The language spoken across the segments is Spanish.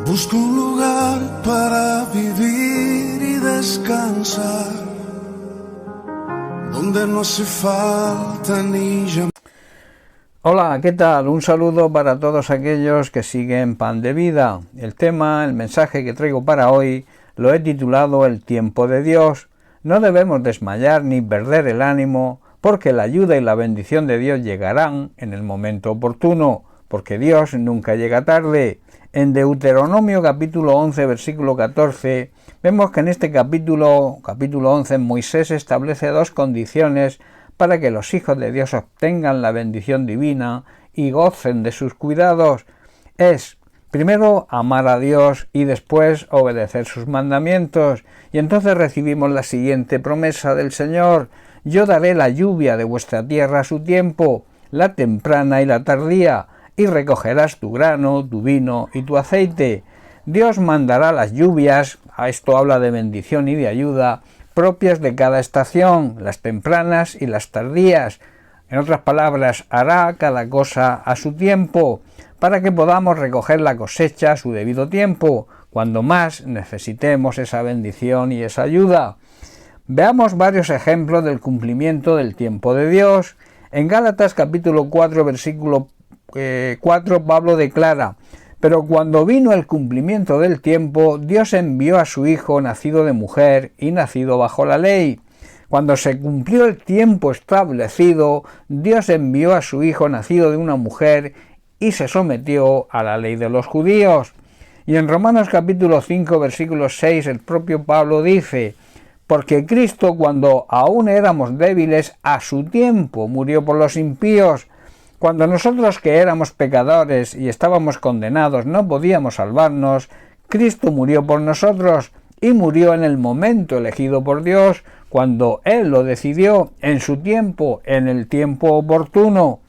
Busco un lugar para vivir y descansar, donde no hace falta ni llamar. Hola, ¿qué tal? Un saludo para todos aquellos que siguen Pan de Vida. El mensaje que traigo para hoy lo he titulado El tiempo de Dios. No debemos desmayar ni perder el ánimo, porque la ayuda y la bendición de Dios llegarán en el momento oportuno, porque Dios nunca llega tarde. En Deuteronomio capítulo 11, versículo 14, vemos que en este capítulo 11, Moisés establece dos condiciones para que los hijos de Dios obtengan la bendición divina y gocen de sus cuidados. Es, primero, amar a Dios y después obedecer sus mandamientos. Y entonces recibimos la siguiente promesa del Señor: yo daré la lluvia de vuestra tierra a su tiempo, la temprana y la tardía, y recogerás tu grano, tu vino y tu aceite. Dios mandará las lluvias, a esto habla de bendición y de ayuda, propias de cada estación, las tempranas y las tardías. En otras palabras, hará cada cosa a su tiempo, para que podamos recoger la cosecha a su debido tiempo, cuando más necesitemos esa bendición y esa ayuda. Veamos varios ejemplos del cumplimiento del tiempo de Dios. En Gálatas capítulo 4, versículo 4, Pablo declara: pero cuando vino el cumplimiento del tiempo, Dios envió a su Hijo, nacido de mujer y nacido bajo la ley. Cuando se cumplió el tiempo establecido, Dios envió a su Hijo, nacido de una mujer, y se sometió a la ley de los judíos. Y en Romanos capítulo 5, versículo 6, el propio Pablo dice: porque Cristo, cuando aún éramos débiles, a su tiempo murió por los impíos. Cuando nosotros, que éramos pecadores y estábamos condenados, no podíamos salvarnos, Cristo murió por nosotros, y murió en el momento elegido por Dios, cuando Él lo decidió, en su tiempo, en el tiempo oportuno.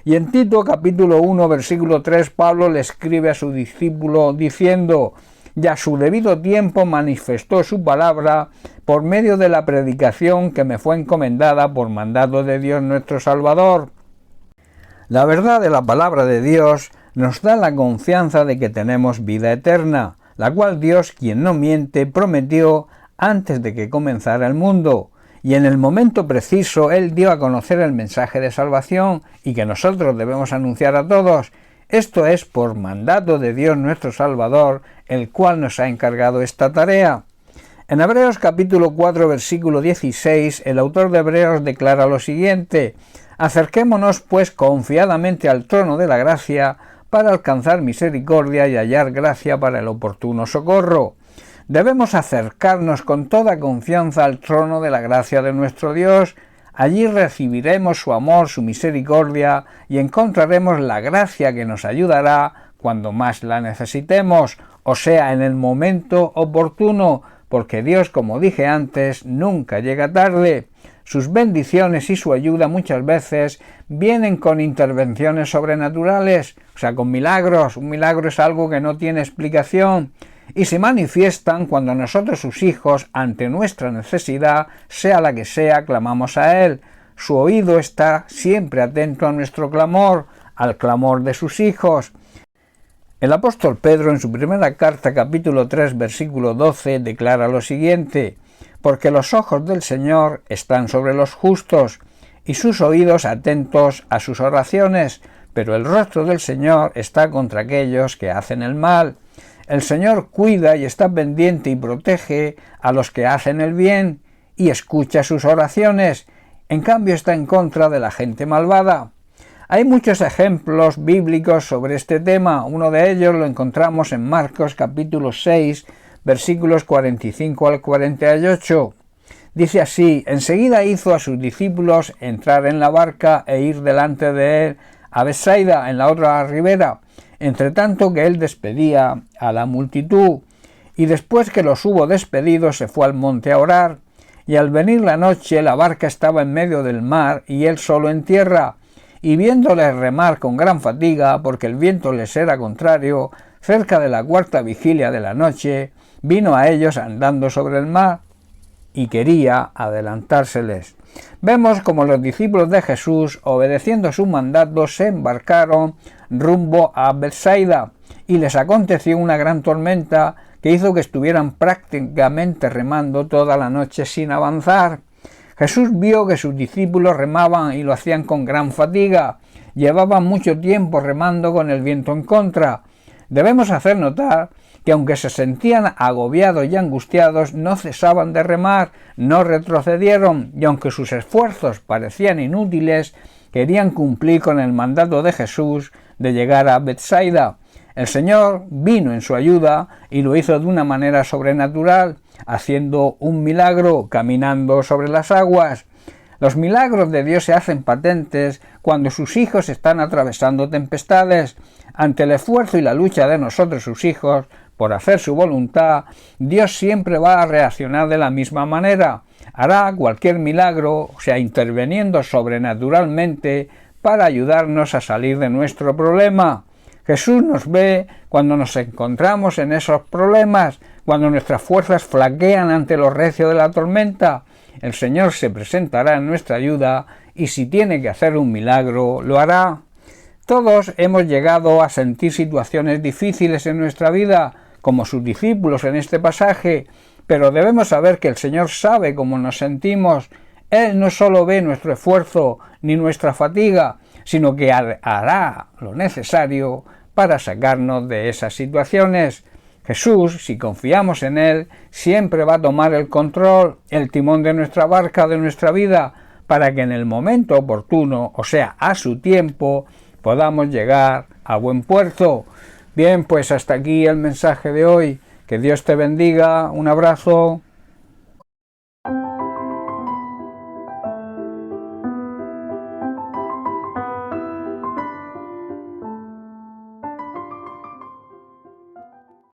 Y en Tito capítulo 1, versículo 3, Pablo le escribe a su discípulo diciendo: y a su debido tiempo manifestó su palabra por medio de la predicación que me fue encomendada por mandato de Dios nuestro Salvador. La verdad de la palabra de Dios nos da la confianza de que tenemos vida eterna, la cual Dios, quien no miente, prometió antes de que comenzara el mundo, y en el momento preciso Él dio a conocer el mensaje de salvación y que nosotros debemos anunciar a todos. Esto es por mandato de Dios nuestro Salvador, el cual nos ha encargado esta tarea. En Hebreos capítulo 4, versículo 16, el autor de Hebreos declara lo siguiente: acerquémonos pues confiadamente al trono de la gracia para alcanzar misericordia y hallar gracia para el oportuno socorro. Debemos acercarnos con toda confianza al trono de la gracia de nuestro Dios. Allí recibiremos su amor, su misericordia, y encontraremos la gracia que nos ayudará cuando más la necesitemos, o sea, en el momento oportuno, porque Dios, como dije antes, nunca llega tarde. Sus bendiciones y su ayuda muchas veces vienen con intervenciones sobrenaturales, o sea, con milagros. Un milagro es algo que no tiene explicación, y se manifiestan cuando nosotros, sus hijos, ante nuestra necesidad, sea la que sea, clamamos a Él. Su oído está siempre atento a nuestro clamor, al clamor de sus hijos. El apóstol Pedro, en su primera carta, capítulo 3, versículo 12, declara lo siguiente: porque los ojos del Señor están sobre los justos, y sus oídos atentos a sus oraciones, pero el rostro del Señor está contra aquellos que hacen el mal. El Señor cuida y está pendiente y protege a los que hacen el bien, y escucha sus oraciones. En cambio, está en contra de la gente malvada. Hay muchos ejemplos bíblicos sobre este tema. Uno de ellos lo encontramos en Marcos capítulo 6, versículos 45 al 48. Dice así: enseguida hizo a sus discípulos entrar en la barca e ir delante de él a Betsaida, en la otra ribera, entre tanto que él despedía a la multitud. Y después que los hubo despedido, se fue al monte a orar. Y al venir la noche, la barca estaba en medio del mar y él solo en tierra. Y viéndoles remar con gran fatiga, porque el viento les era contrario, cerca de la cuarta vigilia de la noche, vino a ellos andando sobre el mar. y quería adelantárseles. Vemos como los discípulos de Jesús, obedeciendo su mandato, se embarcaron rumbo a Betsaida y les aconteció una gran tormenta que hizo que estuvieran prácticamente remando toda la noche sin avanzar. Jesús vio que sus discípulos remaban y lo hacían con gran fatiga. Llevaban mucho tiempo remando con el viento en contra. Debemos hacer notar que aunque se sentían agobiados y angustiados, no cesaban de remar, no retrocedieron, y aunque sus esfuerzos parecían inútiles, querían cumplir con el mandato de Jesús de llegar a Betsaida. El Señor vino en su ayuda y lo hizo de una manera sobrenatural, haciendo un milagro, caminando sobre las aguas. Los milagros de Dios se hacen patentes cuando sus hijos están atravesando tempestades. Ante el esfuerzo y la lucha de nosotros, sus hijos, por hacer su voluntad, Dios siempre va a reaccionar de la misma manera. Hará cualquier milagro, o sea, interviniendo sobrenaturalmente para ayudarnos a salir de nuestro problema. Jesús nos ve cuando nos encontramos en esos problemas, cuando nuestras fuerzas flaquean ante lo recio de la tormenta. El Señor se presentará en nuestra ayuda y si tiene que hacer un milagro, lo hará. Todos hemos llegado a sentir situaciones difíciles en nuestra vida, como sus discípulos en este pasaje, pero debemos saber que el Señor sabe cómo nos sentimos. Él no solo ve nuestro esfuerzo ni nuestra fatiga, sino que hará lo necesario para sacarnos de esas situaciones. Jesús, si confiamos en Él, siempre va a tomar el control, el timón de nuestra barca, de nuestra vida, para que en el momento oportuno, o sea, a su tiempo, podamos llegar a buen puerto. Bien, pues hasta aquí el mensaje de hoy. Que Dios te bendiga. Un abrazo.